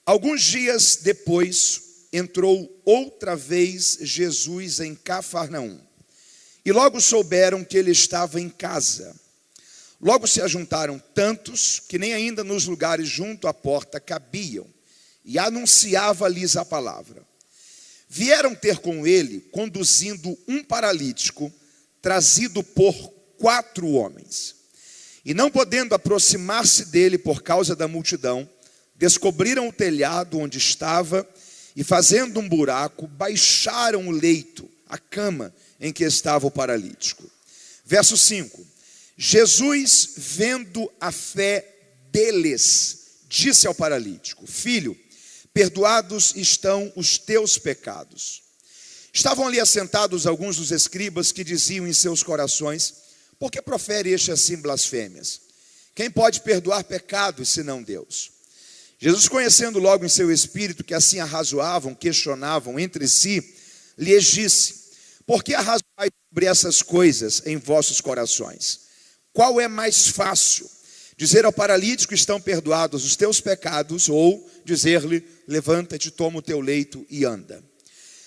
Alguns dias depois, entrou outra vez Jesus em Cafarnaum. E logo souberam que ele estava em casa. Logo se ajuntaram tantos que nem ainda nos lugares junto à porta cabiam. E anunciava-lhes a palavra. Vieram ter com ele, conduzindo um paralítico, trazido por 4 homens. E não podendo aproximar-se dele por causa da multidão, descobriram o telhado onde estava e, fazendo um buraco, baixaram o leito, a cama em que estava o paralítico. Verso 5. Jesus, vendo a fé deles, disse ao paralítico: Filho, perdoados estão os teus pecados. Estavam ali assentados alguns dos escribas que diziam em seus corações: Por que profere este assim blasfêmias? Quem pode perdoar pecados senão Deus? Jesus, conhecendo logo em seu espírito que assim arrazoavam, questionavam entre si, lhes disse: Por que arrazoais sobre essas coisas em vossos corações? Qual é mais fácil? Dizer ao paralítico: estão perdoados os teus pecados, ou dizer-lhe: levanta-te, toma o teu leito e anda.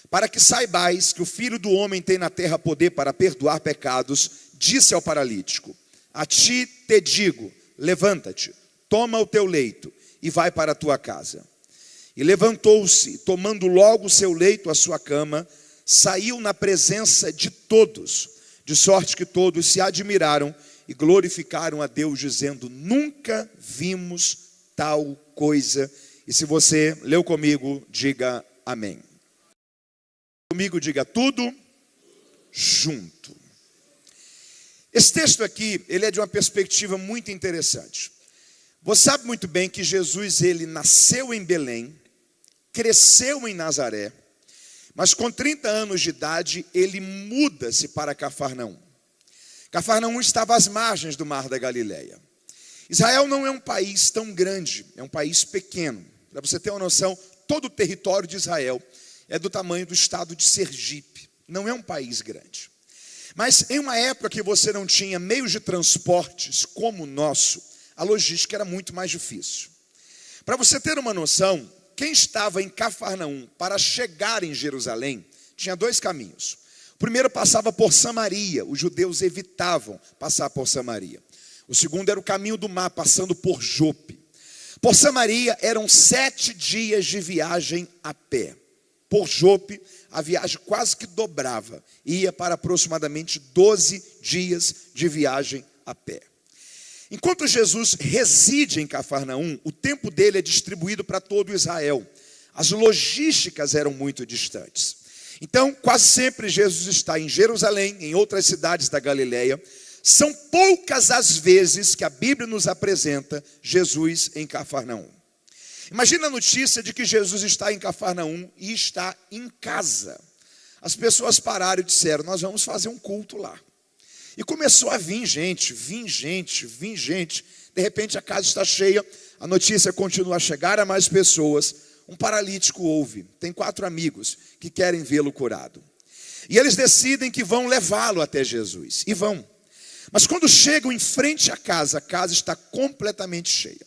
Para que saibais que o Filho do Homem tem na terra poder para perdoar pecados, disse ao paralítico: a ti te digo, levanta-te, toma o teu leito e vai para a tua casa. E levantou-se, tomando logo o seu leito, a sua cama, saiu na presença de todos, de sorte que todos se admiraram e glorificaram a Deus, dizendo: nunca vimos tal coisa. E se você leu comigo, diga amém. Comigo, diga tudo junto. Esse texto aqui, ele é de uma perspectiva muito interessante. Você sabe muito bem que Jesus, ele nasceu em Belém, cresceu em Nazaré, mas com 30 anos de idade, ele muda-se para Cafarnaum. Cafarnaum estava às margens do Mar da Galileia. Israel não é um país tão grande, é um país pequeno. Para você ter uma noção, todo o território de Israel é do tamanho do estado de Sergipe. Não é um país grande. Mas em uma época que você não tinha meios de transportes como o nosso, a logística era muito mais difícil. Para você ter uma noção, quem estava em Cafarnaum para chegar em Jerusalém, tinha 2 caminhos. O primeiro passava por Samaria, os judeus evitavam passar por Samaria. O segundo era o caminho do mar, passando por Jope. Por Samaria eram 7 dias de viagem a pé. Por Jope, a viagem quase que dobrava, ia para aproximadamente 12 dias de viagem a pé. Enquanto Jesus reside em Cafarnaum, o tempo dele é distribuído para todo Israel. As logísticas eram muito distantes. Então, quase sempre Jesus está em Jerusalém, em outras cidades da Galileia. São poucas as vezes que a Bíblia nos apresenta Jesus em Cafarnaum. Imagina a notícia de que Jesus está em Cafarnaum e está em casa. As pessoas pararam e disseram: nós vamos fazer um culto lá. E começou a vir gente. De repente a casa está cheia, a notícia continua a chegar a mais pessoas. Um paralítico ouve, tem 4 amigos que querem vê-lo curado. E eles decidem que vão levá-lo até Jesus, e vão. Mas quando chegam em frente à casa, a casa está completamente cheia.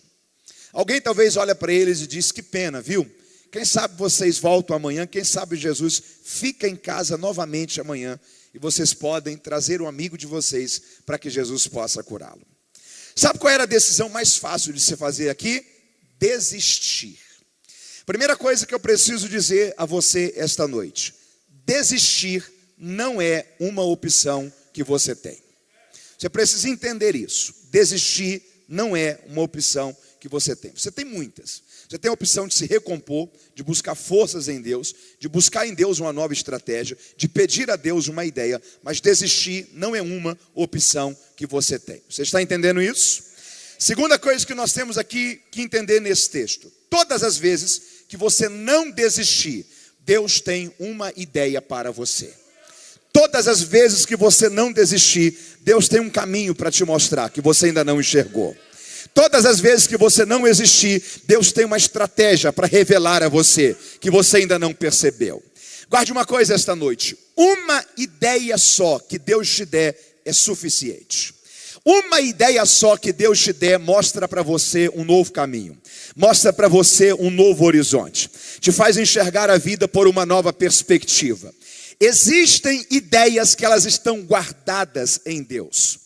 Alguém talvez olha para eles e diz: que pena, viu? Quem sabe vocês voltam amanhã, quem sabe Jesus fica em casa novamente amanhã, e vocês podem trazer um amigo de vocês para que Jesus possa curá-lo. Sabe qual era a decisão mais fácil de se fazer aqui? Desistir. Primeira coisa que eu preciso dizer a você esta noite: desistir não é uma opção que você tem. Você precisa entender isso. Desistir não é uma opção que você tem. Você tem muitas. Você tem a opção de se recompor, de buscar forças em Deus, de buscar em Deus uma nova estratégia, de pedir a Deus uma ideia, mas desistir não é uma opção que você tem. Você está entendendo isso? Segunda coisa que nós temos aqui que entender nesse texto: todas as vezes que você não desistir, Deus tem uma ideia para você. Todas as vezes que você não desistir, Deus tem um caminho para te mostrar que você ainda não enxergou. Todas as vezes que você não existir, Deus tem uma estratégia para revelar a você, que você ainda não percebeu. Guarde uma coisa esta noite: uma ideia só que Deus te der é suficiente. Uma ideia só que Deus te der mostra para você um novo caminho. mostra para você um novo horizonte, te faz enxergar a vida por uma nova perspectiva. Existem ideias que elas estão guardadas em Deus.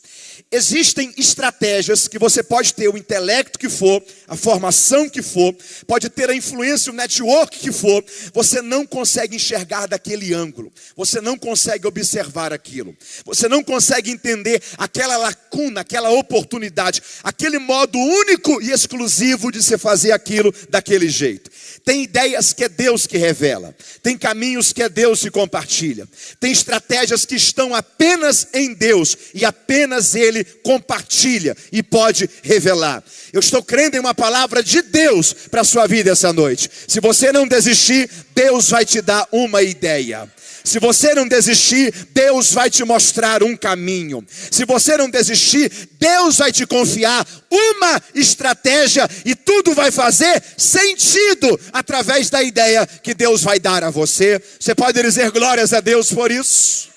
Existem estratégias que você pode ter o intelecto que for, a formação que for, pode ter a influência, o network que for, você não consegue enxergar daquele ângulo, você não consegue observar aquilo, você não consegue entender aquela lacuna, aquela oportunidade, aquele modo único e exclusivo de se fazer aquilo daquele jeito. Tem ideias que é Deus que revela, tem caminhos que é Deus que compartilha, tem estratégias que estão apenas em Deus e apenas Ele compartilha e pode revelar. Eu estou crendo em uma palavra de Deus para a sua vida essa noite. Se você não desistir, Deus vai te dar uma ideia. Se você não desistir, Deus vai te mostrar um caminho. Se você não desistir, Deus vai te confiar uma estratégia e tudo vai fazer sentido através da ideia que Deus vai dar a você. Você pode dizer glórias a Deus por isso?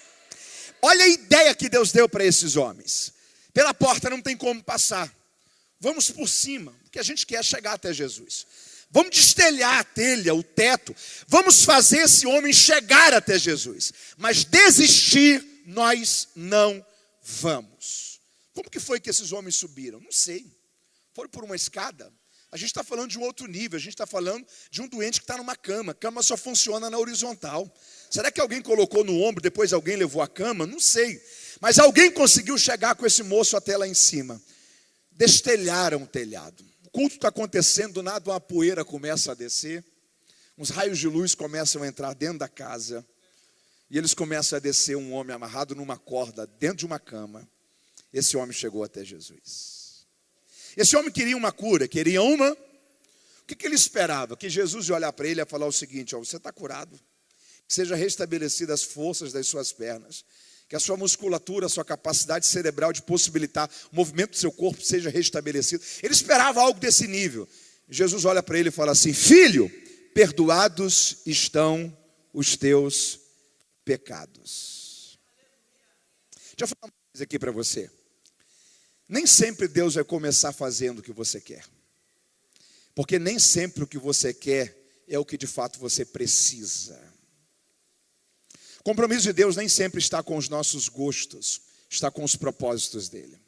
Olha a ideia que Deus deu para esses homens. Pela porta não tem como passar. Vamos por cima, porque a gente quer chegar até Jesus. Vamos destelhar a telha, o teto. Vamos fazer esse homem chegar até Jesus. Mas desistir, nós não vamos. Como que foi que esses homens subiram? Não sei. Foram por uma escada. A gente está falando de um outro nível. A gente está falando de um doente que está numa cama. A cama só funciona na horizontal. Será que alguém colocou no ombro, depois alguém levou a cama? Não sei. Mas alguém conseguiu chegar com esse moço até lá em cima. Destelharam o telhado. O culto está acontecendo, do nada uma poeira começa a descer. Uns raios de luz começam a entrar dentro da casa. E eles começam a descer um homem amarrado numa corda dentro de uma cama. Esse homem chegou até Jesus. Esse homem queria uma cura, queria uma... O que ele esperava? Que Jesus ia olhar para ele e ia falar o seguinte: ó, você está curado. Que seja restabelecidas as forças das suas pernas. Que a sua musculatura, a sua capacidade cerebral de possibilitar o movimento do seu corpo seja restabelecido. Ele esperava algo desse nível. Jesus olha para ele e fala assim: filho, perdoados estão os teus pecados. Deixa eu falar uma coisa aqui para você. Nem sempre Deus vai começar fazendo o que você quer. Porque nem sempre o que você quer é o que de fato você precisa. O compromisso de Deus nem sempre está com os nossos gostos, está com os propósitos dele.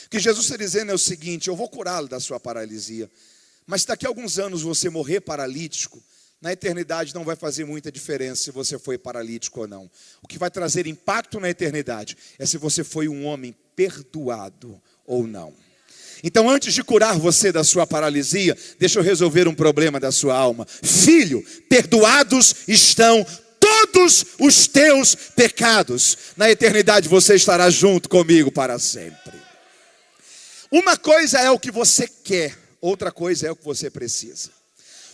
O que Jesus está dizendo é o seguinte: eu vou curá-lo da sua paralisia, mas se daqui a alguns anos você morrer paralítico, na eternidade não vai fazer muita diferença se você foi paralítico ou não. O que vai trazer impacto na eternidade é se você foi um homem perdoado ou não. Então, antes de curar você da sua paralisia, deixa eu resolver um problema da sua alma. Filho, perdoados estão todos os teus pecados. Na eternidade você estará junto comigo para sempre. Uma coisa é o que você quer, outra coisa é o que você precisa.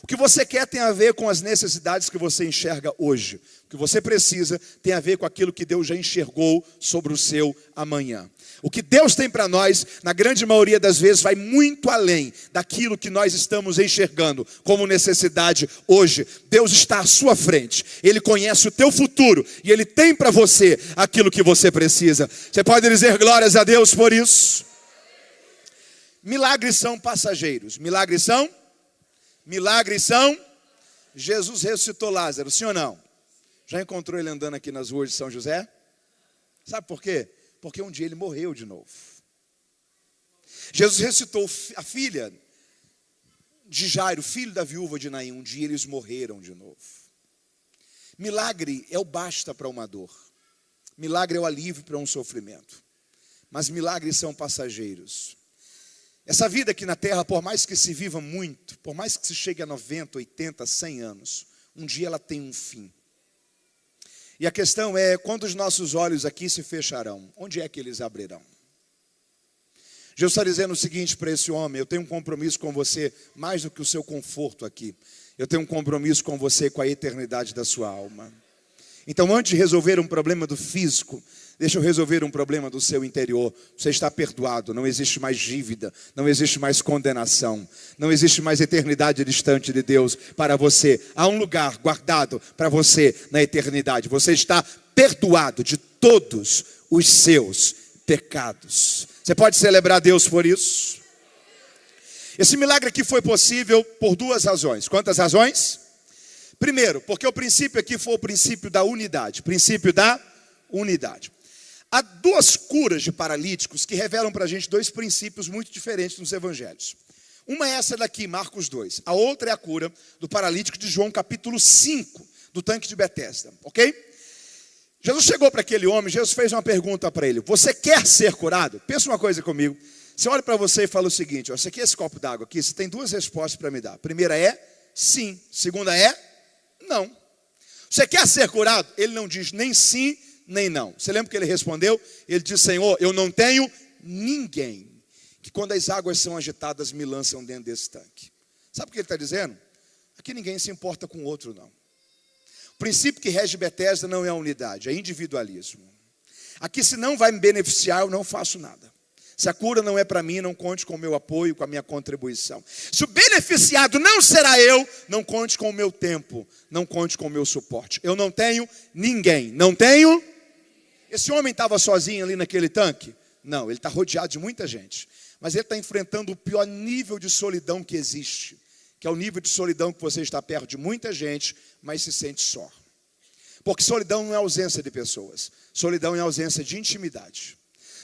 O que você quer tem a ver com as necessidades que você enxerga hoje. O que você precisa tem a ver com aquilo que Deus já enxergou sobre o seu amanhã. O que Deus tem para nós, na grande maioria das vezes, vai muito além daquilo que nós estamos enxergando como necessidade hoje. Deus está à sua frente, Ele conhece o teu futuro e Ele tem para você aquilo que você precisa. Você pode dizer glórias a Deus por isso? Milagres são passageiros. Milagres são? Jesus ressuscitou Lázaro, sim ou não? Já encontrou ele andando aqui nas ruas de São José? Sabe por quê? Porque um dia ele morreu de novo. Jesus ressuscitou a filha de Jairo, filho da viúva de Naim. Um dia eles morreram de novo. Milagre é o basta para uma dor. Milagre é o alívio para um sofrimento. Mas milagres são passageiros. Essa vida aqui na terra, por mais que se viva muito, por mais que se chegue a 90, 80, 100 anos, um dia ela tem um fim. E a questão é, quando os nossos olhos aqui se fecharão, onde é que eles abrirão? Jesus está dizendo o seguinte para esse homem: eu tenho um compromisso com você mais do que o seu conforto aqui. Eu tenho um compromisso com você com a eternidade da sua alma. Então, antes de resolver um problema do físico, deixa eu resolver um problema do seu interior. Você está perdoado, não existe mais dívida, não existe mais condenação, não existe mais eternidade distante de Deus para você. Há um lugar guardado para você na eternidade. Você está perdoado de todos os seus pecados. Você pode celebrar Deus por isso? Esse milagre aqui foi possível por duas razões. Quantas razões? Primeiro, porque o princípio aqui foi o princípio da unidade. Princípio da unidade. Há duas curas de paralíticos que revelam para a gente dois princípios muito diferentes nos evangelhos. Uma é essa daqui, Marcos 2. A outra é a cura do paralítico de João capítulo 5, do tanque de Betesda, ok? Jesus chegou para aquele homem, Jesus fez uma pergunta para ele: você quer ser curado? Pensa uma coisa comigo. Você olha para você e fala o seguinte: ó, você quer esse copo d'água aqui? Você tem duas respostas para me dar. A primeira é sim, segunda é não. Você quer ser curado? Ele não diz nem sim, nem não. Você lembra que ele respondeu? Ele disse: Senhor, eu não tenho ninguém que quando as águas são agitadas me lançam dentro desse tanque. Sabe o que ele está dizendo? Aqui ninguém se importa com o outro, não. O princípio que rege Betesda não é a unidade, é individualismo. Aqui, se não vai me beneficiar, eu não faço nada. Se a cura não é para mim, não conte com o meu apoio, com a minha contribuição. Se o beneficiado não será eu, não conte com o meu tempo, não conte com o meu suporte. Eu não tenho ninguém, não tenho. Esse homem estava sozinho ali naquele tanque? Não, ele está rodeado de muita gente. Mas ele está enfrentando o pior nível de solidão que existe, que é o nível de solidão que você está perto de muita gente, mas se sente só. Porque solidão não é ausência de pessoas, solidão é ausência de intimidade.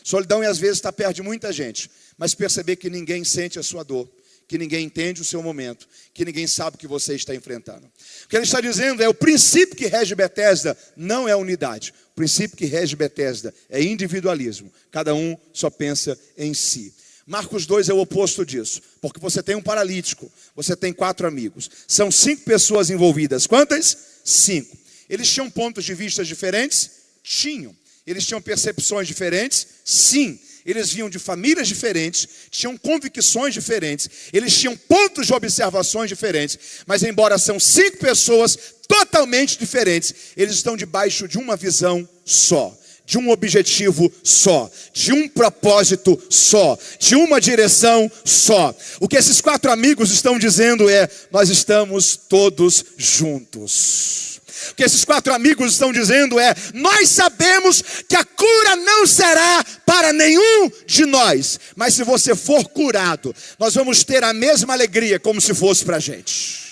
Solidão é às vezes estar perto de muita gente, mas perceber que ninguém sente a sua dor, que ninguém entende o seu momento, que ninguém sabe o que você está enfrentando. O que ele está dizendo é: o princípio que rege Betesda não é unidade. O princípio que rege Betesda é individualismo. Cada um só pensa em si. Marcos 2 é o oposto disso, porque você tem um paralítico, você tem 4 amigos, são 5 pessoas envolvidas. Quantas? 5. Eles tinham pontos de vista diferentes? Tinham. Eles tinham percepções diferentes? Sim. Eles vinham de famílias diferentes, tinham convicções diferentes, eles tinham pontos de observações diferentes, mas embora são 5 pessoas totalmente diferentes, eles estão debaixo de uma visão só, de um objetivo só, de um propósito só, de uma direção só. O que esses 4 amigos estão dizendo é: nós estamos todos juntos. O que esses 4 amigos estão dizendo é: nós sabemos que a cura não será para nenhum de nós, mas se você for curado, nós vamos ter a mesma alegria como se fosse para a gente.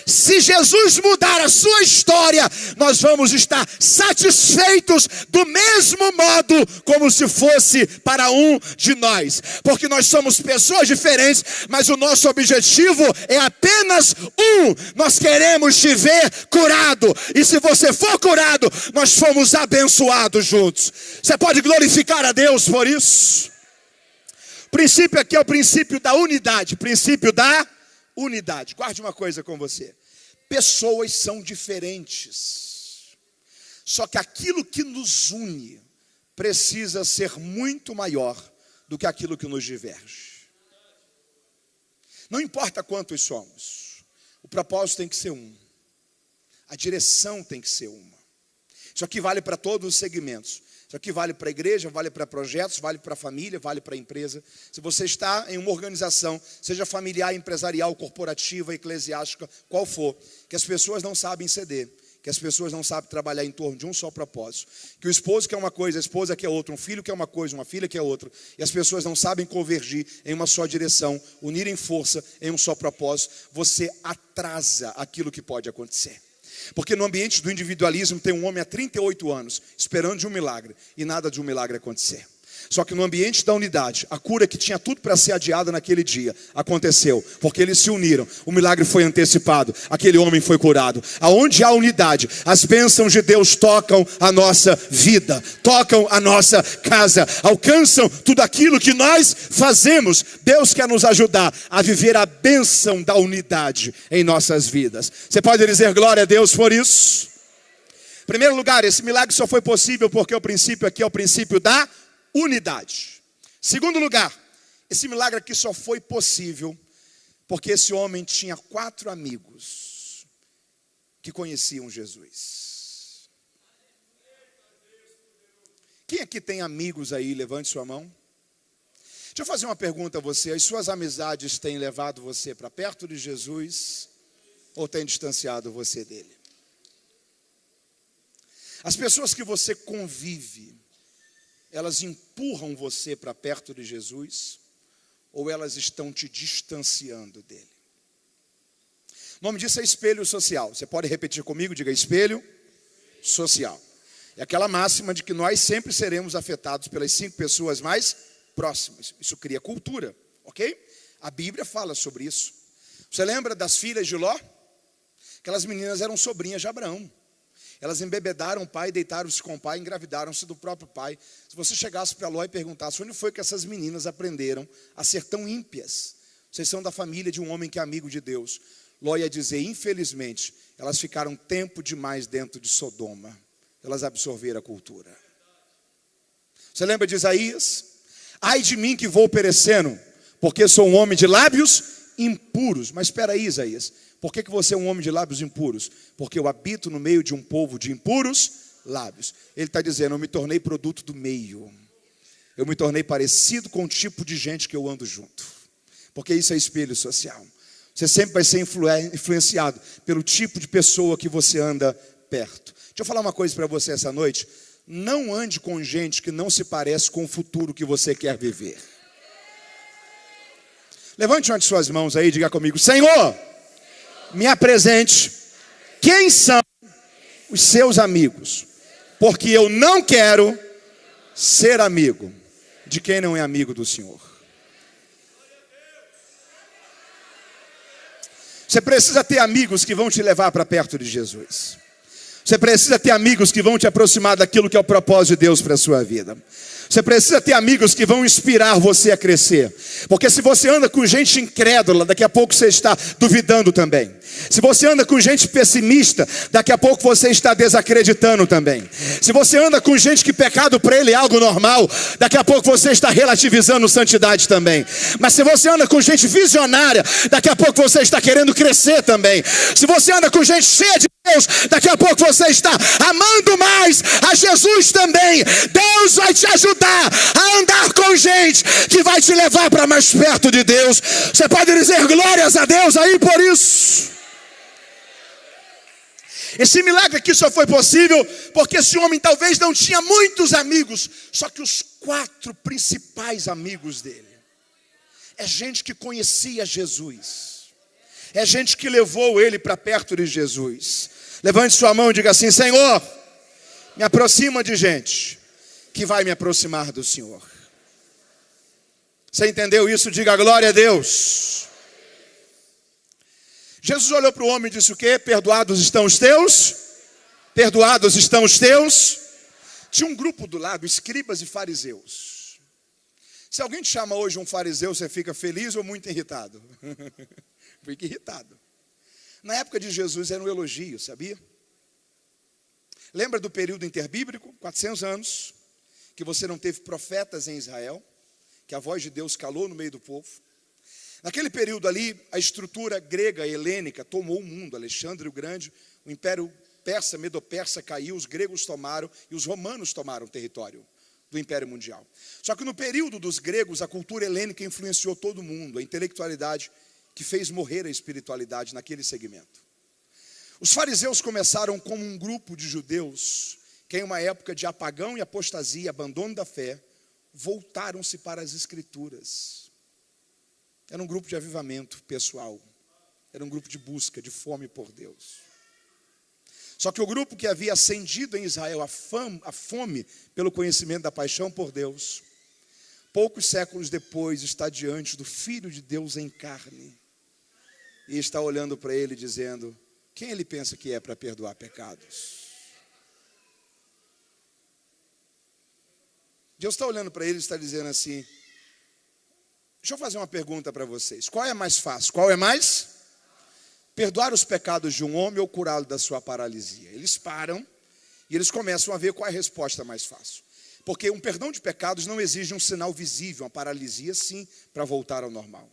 Se Jesus mudar a sua história, nós vamos estar satisfeitos do mesmo modo como se fosse para um de nós. Porque nós somos pessoas diferentes, mas o nosso objetivo é apenas um. Nós queremos te ver curado. E se você for curado, nós fomos abençoados juntos. Você pode glorificar a Deus por isso? O princípio aqui é o princípio da unidade. Princípio da unidade. Guarde uma coisa com você: pessoas são diferentes, só que aquilo que nos une precisa ser muito maior do que aquilo que nos diverge. Não importa quantos somos, o propósito tem que ser um, a direção tem que ser uma. Isso aqui vale para todos os segmentos. Isso aqui vale para a igreja, vale para projetos, vale para a família, vale para a empresa. Se você está em uma organização, seja familiar, empresarial, corporativa, eclesiástica, qual for, que as pessoas não sabem ceder, que as pessoas não sabem trabalhar em torno de um só propósito, que o esposo quer uma coisa, a esposa quer outra, um filho quer uma coisa, uma filha quer outra, e as pessoas não sabem convergir em uma só direção, unirem força em um só propósito, você atrasa aquilo que pode acontecer. Porque no ambiente do individualismo tem um homem há 38 anos esperando de um milagre e nada de um milagre acontecer. Só que no ambiente da unidade, a cura que tinha tudo para ser adiada naquele dia aconteceu, porque eles se uniram, o milagre foi antecipado, aquele homem foi curado. Aonde há unidade, as bênçãos de Deus tocam a nossa vida, tocam a nossa casa, alcançam tudo aquilo que nós fazemos. Deus quer nos ajudar a viver a bênção da unidade em nossas vidas. Você pode dizer glória a Deus por isso? Em primeiro lugar, esse milagre só foi possível porque o princípio aqui é o princípio da unidade. Segundo lugar, esse milagre aqui só foi possível porque esse homem tinha 4 amigos que conheciam Jesus. Quem aqui tem amigos aí? Levante sua mão. Deixa eu fazer uma pergunta a você: as suas amizades têm levado você para perto de Jesus ou têm distanciado você dele? As pessoas que você convive, elas empurram você para perto de Jesus ou elas estão te distanciando dele? O nome disso é espelho social. Você pode repetir comigo? Diga: espelho social. É aquela máxima de que nós sempre seremos afetados pelas 5 pessoas mais próximas. Isso cria cultura, ok? A Bíblia fala sobre isso. Você lembra das filhas de Ló? Aquelas meninas eram sobrinhas de Abraão. Elas embebedaram o pai, deitaram-se com o pai, engravidaram-se do próprio pai. Se você chegasse para Ló e perguntasse onde foi que essas meninas aprenderam a ser tão ímpias, vocês são da família de um homem que é amigo de Deus, Ló ia dizer: infelizmente, elas ficaram tempo demais dentro de Sodoma. Elas absorveram a cultura. Você lembra de Isaías? Ai de mim que vou perecendo, porque sou um homem de lábios impuros. Mas espera aí, Isaías, por que você é um homem de lábios impuros? Porque eu habito no meio de um povo de impuros lábios. Ele está dizendo: eu me tornei produto do meio. Eu me tornei parecido com o tipo de gente que eu ando junto. Porque isso é espelho social. Você sempre vai ser influenciado pelo tipo de pessoa que você anda perto. Deixa eu falar uma coisa para você essa noite. Não ande com gente que não se parece com o futuro que você quer viver. Levante uma de suas mãos aí e diga comigo: Senhor, me apresente quem são os seus amigos, porque eu não quero ser amigo de quem não é amigo do Senhor. Você precisa ter amigos que vão te levar para perto de Jesus. Você precisa ter amigos que vão te aproximar daquilo que é o propósito de Deus para a sua vida. Você precisa ter amigos que vão inspirar você a crescer. Porque se você anda com gente incrédula, daqui a pouco você está duvidando também. Se você anda com gente pessimista, daqui a pouco você está desacreditando também. Se você anda com gente que pecado para ele é algo normal, daqui a pouco você está relativizando santidade também. Mas se você anda com gente visionária, daqui a pouco você está querendo crescer também. Se você anda com gente cheia de Deus, daqui a pouco você está amando mais a Jesus também. Deus vai te ajudar a andar com gente que vai te levar para mais perto de Deus. Você pode dizer glórias a Deus aí por isso. Esse milagre aqui só foi possível porque esse homem talvez não tinha muitos amigos, só que os 4 principais amigos dele é gente que conhecia Jesus, é gente que levou ele para perto de Jesus. Levante sua mão e diga assim: Senhor, me aproxima de gente que vai me aproximar do Senhor. Você entendeu isso? Diga glória a Deus. Jesus olhou para o homem e disse o quê? Perdoados estão os teus? Perdoados estão os teus? Tinha um grupo do lado, escribas e fariseus. Se alguém te chama hoje um fariseu, você fica feliz ou muito irritado? Fica irritado. Na época de Jesus era um elogio, sabia? Lembra do período interbíblico, 400 anos, que você não teve profetas em Israel, que a voz de Deus calou no meio do povo? Naquele período ali, a estrutura grega e helênica tomou o mundo. Alexandre o Grande, o império persa, medo-persa caiu, os gregos tomaram e os romanos tomaram o território do império mundial. Só que no período dos gregos, a cultura helênica influenciou todo mundo, a intelectualidade que fez morrer a espiritualidade naquele segmento. Os fariseus começaram como um grupo de judeus que em uma época de apagão e apostasia, abandono da fé, voltaram-se para as escrituras. Era um grupo de avivamento pessoal. Era um grupo de busca, de fome por Deus. Só que o grupo que havia acendido em Israel a fome pelo conhecimento da paixão por Deus, poucos séculos depois está diante do Filho de Deus em carne. E está olhando para ele dizendo: quem ele pensa que é para perdoar pecados? Deus está olhando para ele e está dizendo assim: deixa eu fazer uma pergunta para vocês. Qual é mais fácil? Qual é mais? Perdoar os pecados de um homem ou curá-lo da sua paralisia? Eles param e eles começam a ver qual é a resposta mais fácil. Porque um perdão de pecados não exige um sinal visível, uma paralisia sim, para voltar ao normal.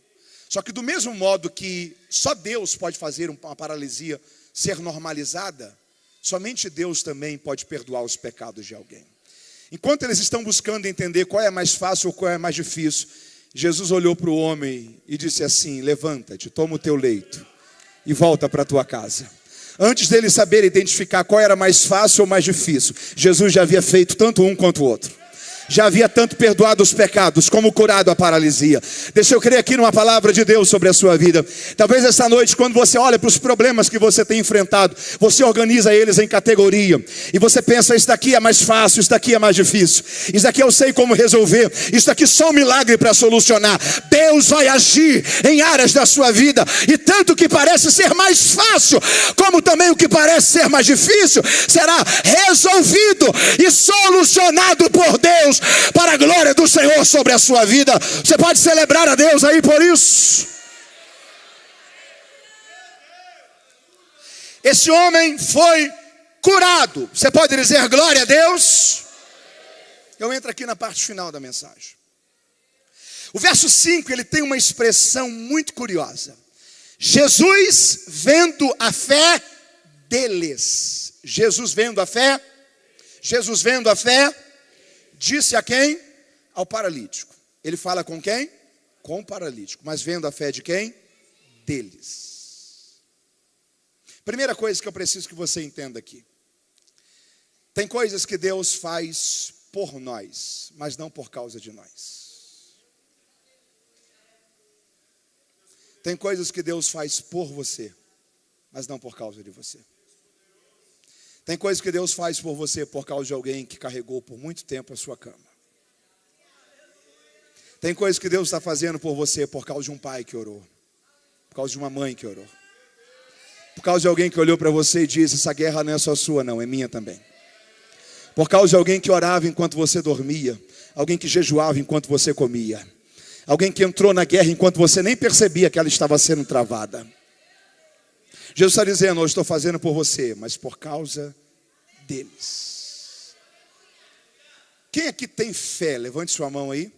Só que do mesmo modo que só Deus pode fazer uma paralisia ser normalizada, somente Deus também pode perdoar os pecados de alguém. Enquanto eles estão buscando entender qual é mais fácil ou qual é mais difícil, Jesus olhou para o homem e disse assim: levanta-te, toma o teu leito e volta para a tua casa. Antes dele saber identificar qual era mais fácil ou mais difícil, Jesus já havia feito tanto um quanto o outro. já havia tanto perdoado os pecados, como curado a paralisia. Deixa eu crer aqui numa palavra de Deus sobre a sua vida. Talvez essa noite, quando você olha para os problemas que você tem enfrentado, você organiza eles em categoria, e você pensa, isso daqui é mais fácil, isso daqui é mais difícil, isso daqui eu sei como resolver, isso daqui só um milagre para solucionar. Deus vai agir em áreas da sua vida, e tanto que parece ser mais fácil, como também o que parece ser mais difícil, será resolvido e solucionado por Deus, para a glória do Senhor sobre a sua vida. Você pode celebrar a Deus aí por isso. Esse homem foi curado. Você pode dizer glória a Deus? Eu entro aqui na parte final da mensagem. O verso 5, ele tem uma expressão muito curiosa. Jesus vendo a fé deles. Jesus vendo a fé disse a quem? Ao paralítico. Ele fala com quem? Com o paralítico. Mas vendo a fé de quem? Deles. Primeira coisa que eu preciso que você entenda aqui. Tem coisas que Deus faz por nós, mas não por causa de nós. Tem coisas que Deus faz por você, mas não por causa de você. Tem coisas que Deus faz por você por causa de alguém que carregou por muito tempo a sua cama. Tem coisas que Deus está fazendo por você por causa de um pai que orou, por causa de uma mãe que orou, por causa de alguém que olhou para você e disse, essa guerra não é só sua não, é minha também. Por causa de alguém que orava enquanto você dormia, alguém que jejuava enquanto você comia, alguém que entrou na guerra enquanto você nem percebia que ela estava sendo travada. Jesus está dizendo, hoje estou fazendo por você, mas por causa deles. Quem aqui tem fé? Levante sua mão aí.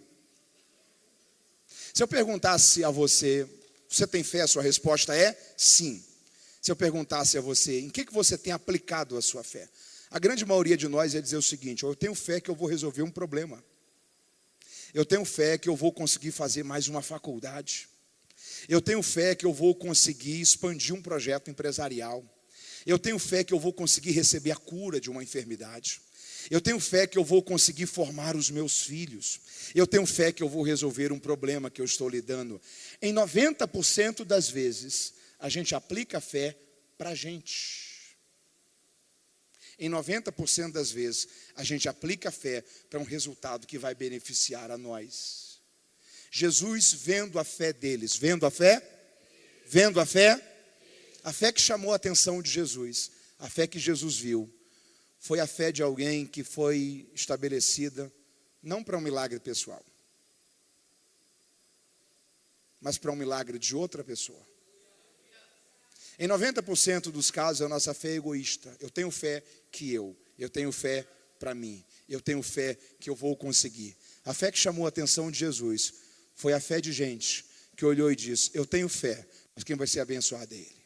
Se eu perguntasse a você, você tem fé? A sua resposta é sim. Se eu perguntasse a você, em que você tem aplicado a sua fé? A grande maioria de nós ia dizer o seguinte, eu tenho fé que eu vou resolver um problema. Eu tenho fé que eu vou conseguir fazer mais uma faculdade. Eu tenho fé que eu vou conseguir expandir um projeto empresarial. Eu tenho fé que eu vou conseguir receber a cura de uma enfermidade. Eu tenho fé que eu vou conseguir formar os meus filhos. Eu tenho fé que eu vou resolver um problema que eu estou lidando. Em 90% das vezes, a gente aplica a fé para a gente. Em 90% das vezes, a gente aplica a fé para um resultado que vai beneficiar a nós. Jesus vendo a fé deles, vendo a fé que chamou a atenção de Jesus, a fé que Jesus viu, foi a fé de alguém que foi estabelecida não para um milagre pessoal, mas para um milagre de outra pessoa. Em 90% dos casos a nossa fé é egoísta. Eu tenho fé que eu tenho fé para mim, eu tenho fé que eu vou conseguir. A fé que chamou a atenção de Jesus foi a fé de gente que olhou e disse, eu tenho fé, mas quem vai ser abençoado é ele.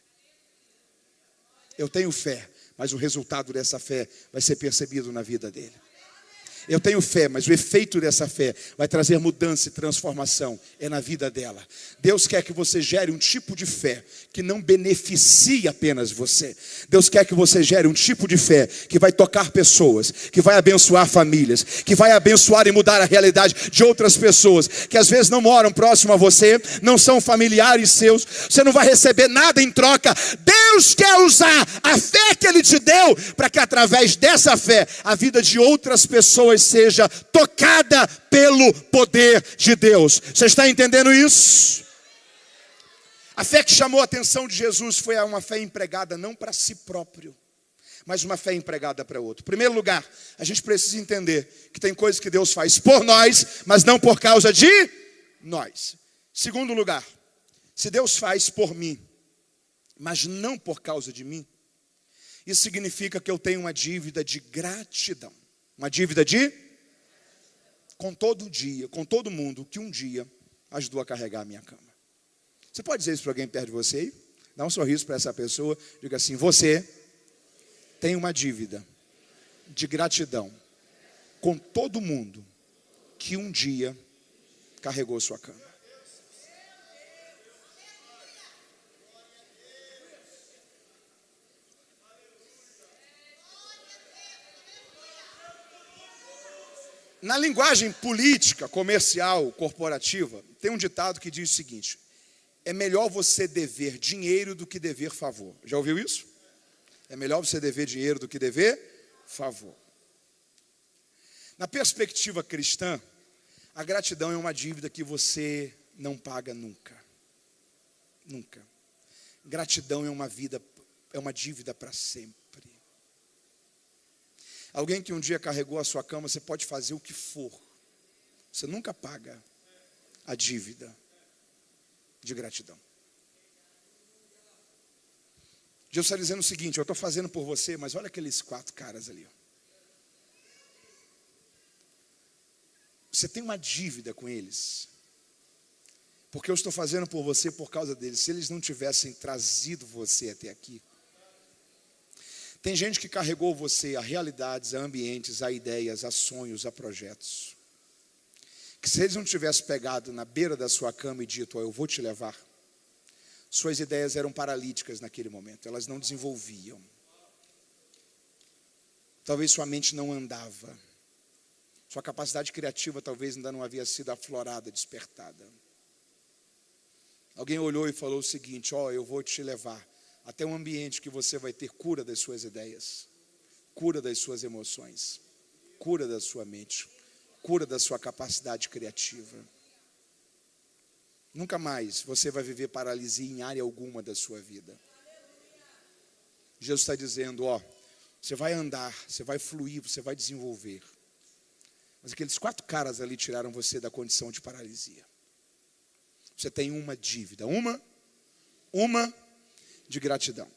Eu tenho fé, mas o resultado dessa fé vai ser percebido na vida dele. Eu tenho fé, mas o efeito dessa fé vai trazer mudança e transformação, é na vida dela. Deus quer que você gere um tipo de fé que não beneficie apenas você. Deus quer que você gere um tipo de fé que vai tocar pessoas, que vai abençoar famílias, que vai abençoar e mudar a realidade de outras pessoas, que às vezes não moram próximo a você, não são familiares seus, você não vai receber nada em troca. Deus quer usar a fé que Ele te deu, para que através dessa fé, a vida de outras pessoas seja tocada pelo poder de Deus. Você está entendendo isso? A fé que chamou a atenção de Jesus foi uma fé empregada não para si próprio, mas uma fé empregada para outro. Em primeiro lugar, a gente precisa entender que tem coisas que Deus faz por nós, mas não por causa de nós. Segundo lugar, se Deus faz por mim, mas não por causa de mim, isso significa que eu tenho uma dívida de gratidão. Uma dívida com todo dia, com todo mundo que um dia ajudou a carregar a minha cama. Você pode dizer isso para alguém perto de você aí? Dá um sorriso para essa pessoa, diga assim, você tem uma dívida de gratidão com todo mundo que um dia carregou sua cama. Na linguagem política, comercial, corporativa, tem um ditado que diz o seguinte: é melhor você dever dinheiro do que dever favor. Já ouviu isso? É melhor você dever dinheiro do que dever favor. Na perspectiva cristã, a gratidão é uma dívida que você não paga nunca. Nunca. Gratidão é uma dívida para sempre. Alguém que um dia carregou a sua cama, você pode fazer o que for. Você nunca paga a dívida de gratidão. Jesus está dizendo o seguinte: eu estou fazendo por você, mas olha aqueles 4 caras ali. Você tem uma dívida com eles. Porque eu estou fazendo por você por causa deles. Se eles não tivessem trazido você até aqui. Tem gente que carregou você a realidades, a ambientes, a ideias, a sonhos, a projetos. Que se eles não tivessem pegado na beira da sua cama e dito: eu vou te levar. Suas ideias eram paralíticas naquele momento. Elas não desenvolviam. Talvez sua mente não andava. Sua capacidade criativa talvez ainda não havia sido aflorada, despertada. Alguém olhou e falou o seguinte: eu vou te levar até um ambiente que você vai ter cura das suas ideias, cura das suas emoções, cura da sua mente, cura da sua capacidade criativa. Nunca mais você vai viver paralisia em área alguma da sua vida. Jesus está dizendo: você vai andar, você vai fluir, você vai desenvolver. Mas aqueles 4 caras ali tiraram você da condição de paralisia. Você tem uma dívida, uma de gratidão.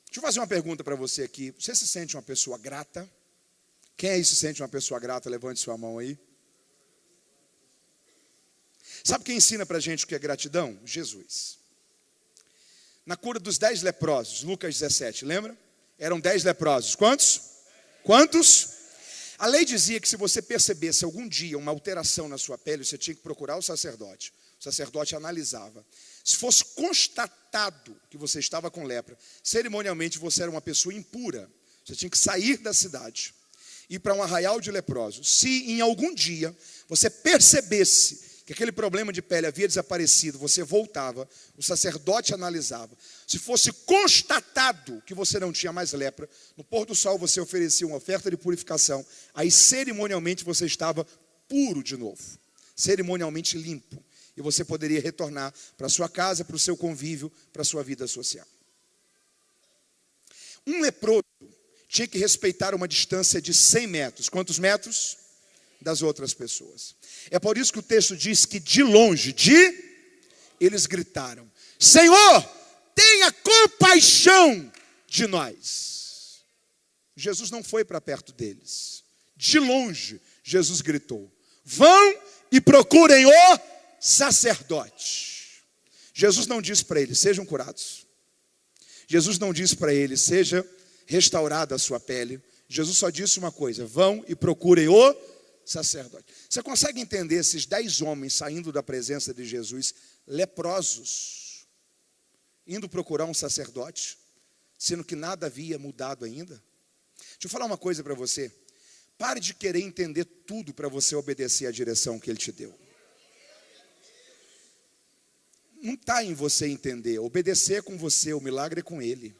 Deixa eu fazer uma pergunta para você aqui. Você se sente uma pessoa grata? Quem aí se sente uma pessoa grata? Levante sua mão aí. Sabe quem ensina para a gente o que é gratidão? Jesus. Na cura dos 10 leprosos, Lucas 17, lembra? Eram 10 leprosos. Quantos? A lei dizia que se você percebesse algum dia uma alteração na sua pele, você tinha que procurar o sacerdote. O sacerdote analisava. Se fosse constatado que você estava com lepra, cerimonialmente você era uma pessoa impura. Você tinha que sair da cidade, ir para um arraial de leprosos. Se em algum dia você percebesse que aquele problema de pele havia desaparecido, você voltava, o sacerdote analisava. Se fosse constatado que você não tinha mais lepra, no pôr do sol você oferecia uma oferta de purificação, aí cerimonialmente você estava puro de novo, cerimonialmente limpo, e você poderia retornar para a sua casa, para o seu convívio, para a sua vida social. Um leproso tinha que respeitar uma distância de 100 metros. Quantos metros? Das outras pessoas. É por isso que o texto diz que de longe, eles gritaram: Senhor, tenha compaixão de nós. Jesus não foi para perto deles. De longe, Jesus gritou: vão e procurem o sacerdote. Jesus não disse para eles: sejam curados. Jesus não disse para eles: seja restaurada a sua pele. Jesus só disse uma coisa: vão e procurem o sacerdote. Você consegue entender esses 10 homens saindo da presença de Jesus, leprosos, indo procurar um sacerdote, sendo que nada havia mudado ainda? Deixa eu falar uma coisa para você. Pare de querer entender tudo para você obedecer à direção que Ele te deu. Não está em você entender. Obedecer é com você, o milagre é com Ele.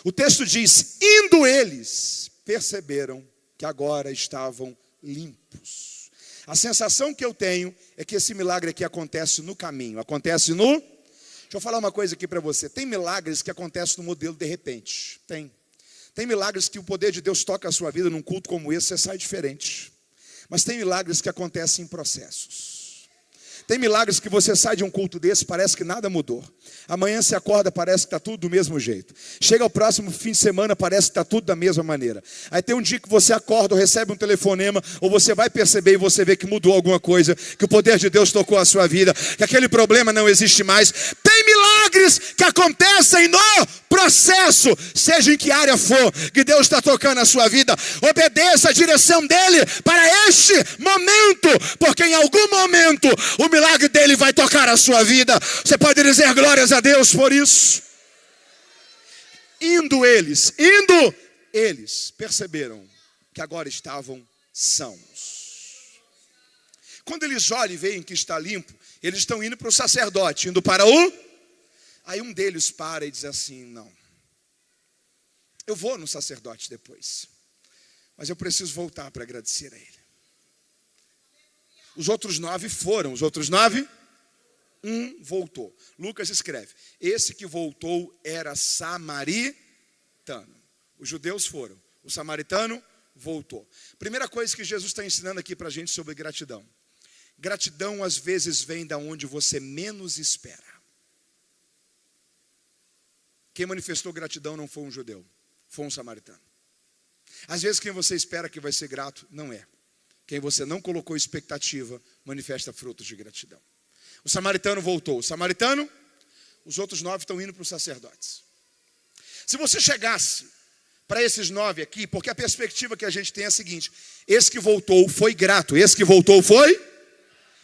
O texto diz: indo eles, perceberam que agora estavam limpos. A sensação que eu tenho é que esse milagre aqui acontece no caminho. Acontece no... Deixa eu falar uma coisa aqui para você. Tem milagres que acontecem no modelo de repente. Tem milagres que o poder de Deus toca a sua vida num culto como esse, você sai diferente. Mas tem milagres que acontecem em processos. Tem milagres que você sai de um culto desse, parece que nada mudou. Amanhã você acorda, parece que está tudo do mesmo jeito. Chega ao próximo fim de semana, parece que está tudo da mesma maneira. Aí tem um dia que você acorda ou recebe um telefonema, ou você vai perceber e você vê que mudou alguma coisa, que o poder de Deus tocou a sua vida, que aquele problema não existe mais. Tem milagres que acontecem no processo, seja em que área for, que Deus está tocando a sua vida. Obedeça a direção dEle para este momento, porque em algum momento o milagre dEle vai tocar a sua vida. Você pode dizer glórias a Deus por isso? Indo eles perceberam que agora estavam sãos. Quando eles olham e veem que está limpo, eles estão indo para o sacerdote, indo para o... Aí um deles para e diz assim, não, eu vou no sacerdote depois, mas eu preciso voltar para agradecer a ele. Os outros 9 foram, os outros 9, um voltou. Lucas escreve, esse que voltou era samaritano. Os judeus foram, o samaritano voltou. Primeira coisa que Jesus está ensinando aqui para a gente sobre gratidão. Gratidão às vezes vem da onde você menos espera. Quem manifestou gratidão não foi um judeu, foi um samaritano. Às vezes quem você espera que vai ser grato, não é. Quem você não colocou expectativa, manifesta frutos de gratidão. O samaritano voltou. O samaritano, os outros 9 estão indo para os sacerdotes. Se você chegasse para esses 9 aqui, porque a perspectiva que a gente tem é a seguinte, esse que voltou foi grato, esse que voltou foi,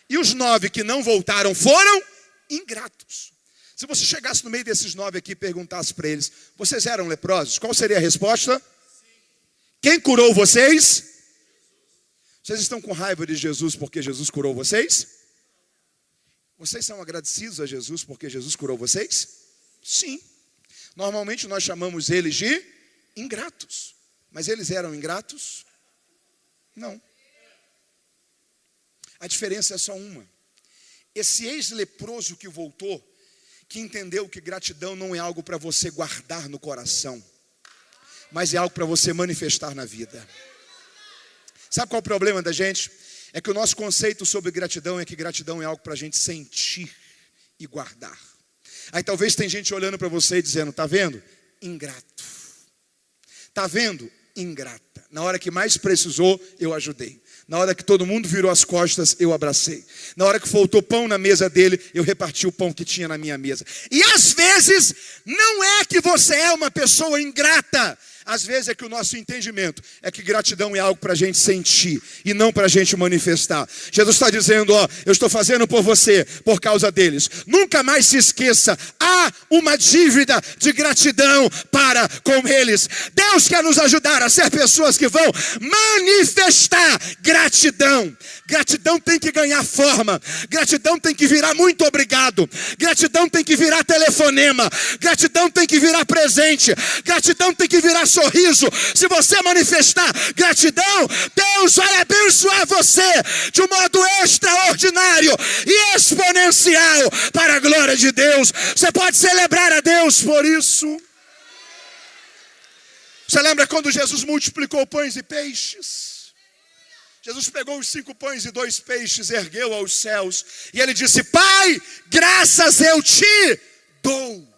e os 9 que não voltaram foram ingratos. Se você chegasse no meio desses 9 aqui e perguntasse para eles, vocês eram leprosos? Qual seria a resposta? Quem curou vocês? Vocês estão com raiva de Jesus porque Jesus curou vocês? Vocês são agradecidos a Jesus porque Jesus curou vocês? Sim. Normalmente nós chamamos eles de ingratos. Mas eles eram ingratos? Não. A diferença é só uma. Esse ex-leproso que voltou, que entendeu que gratidão não é algo para você guardar no coração, mas é algo para você manifestar na vida. Sabe qual é o problema da gente? É que o nosso conceito sobre gratidão é que gratidão é algo para a gente sentir e guardar. Aí talvez tem gente olhando para você e dizendo, tá vendo? Ingrato. Tá vendo? Ingrata. Na hora que mais precisou, eu ajudei. Na hora que todo mundo virou as costas, eu abracei. Na hora que faltou pão na mesa dele, eu reparti o pão que tinha na minha mesa. E às vezes, não é que você é uma pessoa ingrata. Às vezes é que o nosso entendimento é que gratidão é algo para a gente sentir e não para a gente manifestar. Jesus está dizendo, ó, eu estou fazendo por você, por causa deles. Nunca mais se esqueça, há uma dívida de gratidão para com eles. Deus quer nos ajudar a ser pessoas que vão manifestar gratidão. Gratidão tem que ganhar forma. Gratidão tem que virar muito obrigado. Gratidão tem que virar telefonema. Gratidão tem que virar presente. Gratidão tem que virar sorriso. Se você manifestar gratidão, Deus vai abençoar você de um modo extraordinário e exponencial para a glória de Deus. Você pode celebrar a Deus por isso. Você lembra quando Jesus multiplicou pães e peixes? Jesus pegou os 5 pães e 2 peixes, ergueu aos céus e ele disse, Pai, graças eu te dou.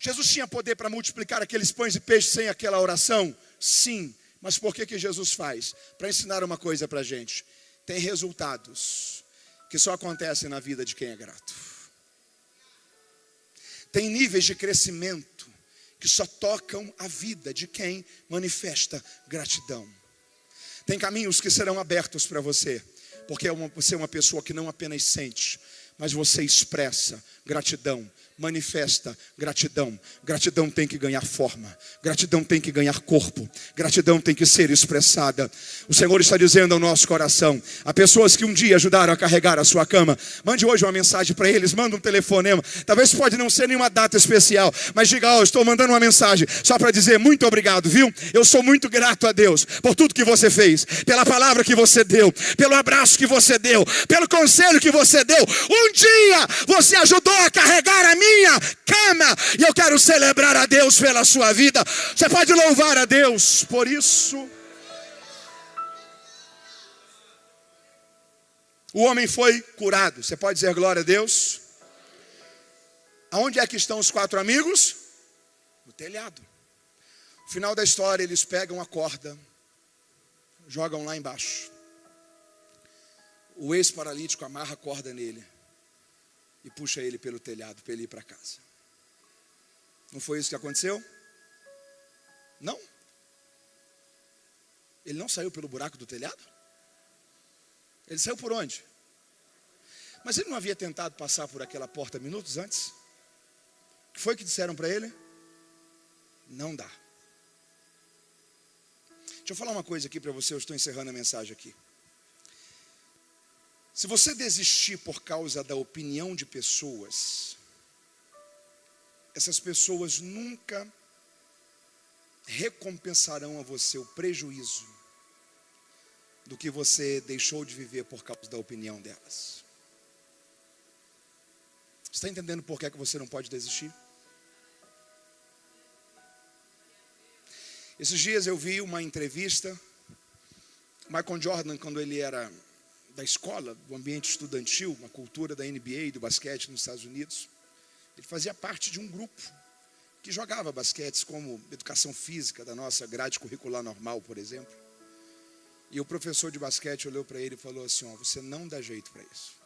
Jesus tinha poder para multiplicar aqueles pães e peixes sem aquela oração? Sim. Mas por que Jesus faz? Para ensinar uma coisa para a gente. Tem resultados que só acontecem na vida de quem é grato. Tem níveis de crescimento que só tocam a vida de quem manifesta gratidão. Tem caminhos que serão abertos para você, porque você é uma pessoa que não apenas sente, mas você expressa gratidão, manifesta gratidão. Gratidão tem que ganhar forma, gratidão tem que ganhar corpo, gratidão tem que ser expressada. O Senhor está dizendo ao nosso coração, a pessoas que um dia ajudaram a carregar a sua cama, mande hoje uma mensagem para eles, manda um telefonema, talvez pode não ser nenhuma data especial, mas diga, eu estou mandando uma mensagem, só para dizer muito obrigado, viu? Eu sou muito grato a Deus, por tudo que você fez, pela palavra que você deu, pelo abraço que você deu, pelo conselho que você deu. Um dia você ajudou a carregar a minha cama, e eu quero celebrar a Deus pela sua vida. Você pode louvar a Deus por isso. O homem foi curado. Você pode dizer glória a Deus? Aonde é que estão os 4 amigos? No telhado. No final da história, eles pegam a corda, jogam lá embaixo. O ex-paralítico amarra a corda nele e puxa ele pelo telhado para ele ir para casa. Não foi isso que aconteceu? Não. Ele não saiu pelo buraco do telhado? Ele saiu por onde? Mas ele não havia tentado passar por aquela porta minutos antes? O que foi que disseram para ele? Não dá. Deixa eu falar uma coisa aqui para você, eu estou encerrando a mensagem aqui. Se você desistir por causa da opinião de pessoas, essas pessoas nunca recompensarão a você o prejuízo do que você deixou de viver por causa da opinião delas. Você está entendendo por que você não pode desistir? Esses dias eu vi uma entrevista, Michael Jordan, quando ele era da escola, do ambiente estudantil, uma cultura da NBA e do basquete nos Estados Unidos, ele fazia parte de um grupo que jogava basquete como educação física da nossa grade curricular normal, por exemplo. E o professor de basquete olhou para ele e falou assim, você não dá jeito para isso.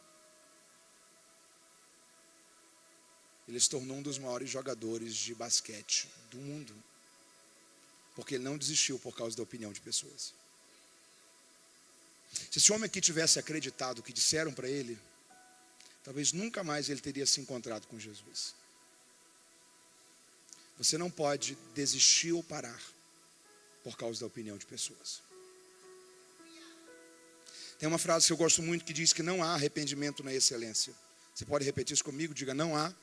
Ele se tornou um dos maiores jogadores de basquete do mundo, porque ele não desistiu por causa da opinião de pessoas. Se esse homem aqui tivesse acreditado o que disseram para ele, talvez nunca mais ele teria se encontrado com Jesus. Você não pode desistir ou parar por causa da opinião de pessoas. Tem uma frase que eu gosto muito que diz que não há arrependimento na excelência. Você pode repetir isso comigo? Diga, não há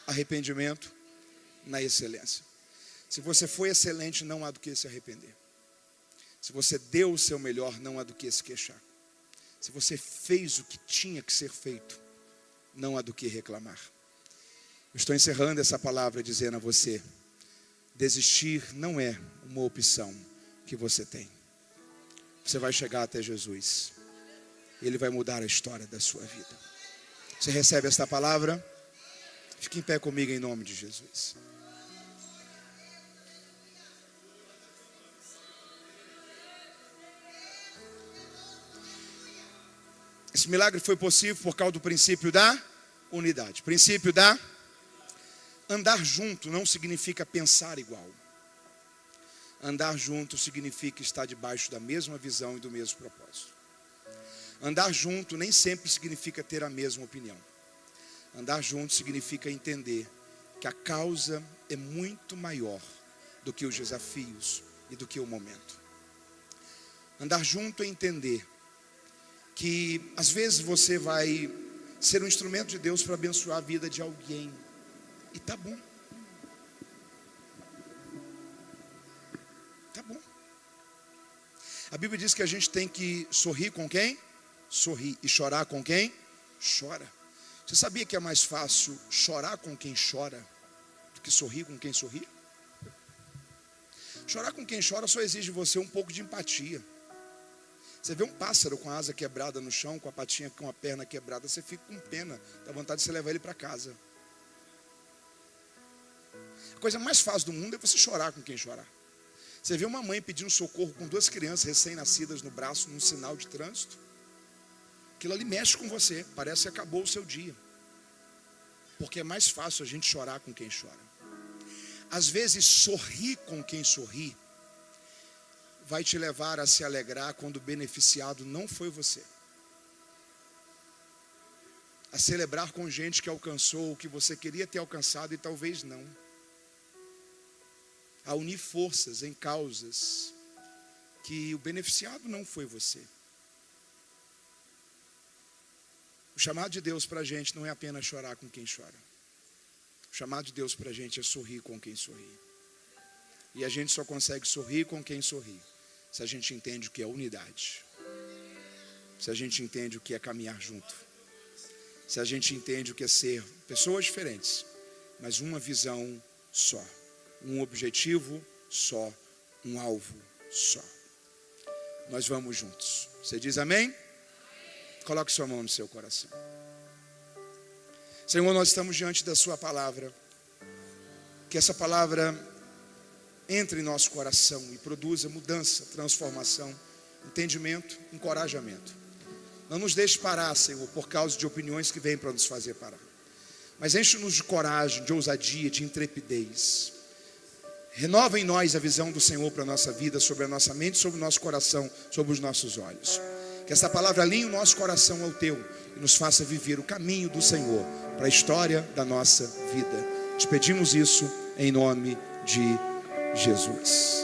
arrependimento na excelência. Se você foi excelente, não há do que se arrepender. Se você deu o seu melhor, não há do que se queixar. Se você fez o que tinha que ser feito, não há do que reclamar. Eu estou encerrando essa palavra dizendo a você, desistir não é uma opção que você tem. Você vai chegar até Jesus. Ele vai mudar a história da sua vida. Você recebe esta palavra? Fique em pé comigo em nome de Jesus. Esse milagre foi possível por causa do princípio da unidade. Princípio da andar junto não significa pensar igual. Andar junto significa estar debaixo da mesma visão e do mesmo propósito. Andar junto nem sempre significa ter a mesma opinião. Andar junto significa entender que a causa é muito maior do que os desafios e do que o momento. Andar junto é entender que às vezes você vai ser um instrumento de Deus para abençoar a vida de alguém. E tá bom. Tá bom. A Bíblia diz que a gente tem que sorrir com quem? Sorrir. E chorar com quem? Chora. Você sabia que é mais fácil chorar com quem chora do que sorrir com quem sorri? Chorar com quem chora só exige de você um pouco de empatia. Você vê um pássaro com a asa quebrada no chão, com a patinha, com a perna quebrada, você fica com pena, dá vontade de você levar ele para casa. A coisa mais fácil do mundo é você chorar com quem chorar. Você vê uma mãe pedindo socorro com 2 crianças recém-nascidas no braço, num sinal de trânsito. Aquilo ali mexe com você, parece que acabou o seu dia. Porque é mais fácil a gente chorar com quem chora. Às vezes, sorrir com quem sorri vai te levar a se alegrar quando o beneficiado não foi você. A celebrar com gente que alcançou o que você queria ter alcançado e talvez não. A unir forças em causas que o beneficiado não foi você. O chamado de Deus para a gente não é apenas chorar com quem chora. O chamado de Deus para a gente é sorrir com quem sorri. E a gente só consegue sorrir com quem sorri se a gente entende o que é unidade. Se a gente entende o que é caminhar junto. Se a gente entende o que é ser pessoas diferentes, mas uma visão só. Um objetivo só. Um alvo só. Nós vamos juntos. Você diz amém? Coloque sua mão no seu coração. Senhor, nós estamos diante da sua palavra. Que essa palavra entre em nosso coração e produza mudança, transformação, entendimento, encorajamento. Não nos deixe parar, Senhor, por causa de opiniões que vêm para nos fazer parar. Mas enche-nos de coragem, de ousadia, de intrepidez. Renova em nós a visão do Senhor para a nossa vida, sobre a nossa mente, sobre o nosso coração, sobre os nossos olhos. Que essa palavra alinhe o nosso coração ao teu e nos faça viver o caminho do Senhor para a história da nossa vida. Te pedimos isso em nome de Jesus.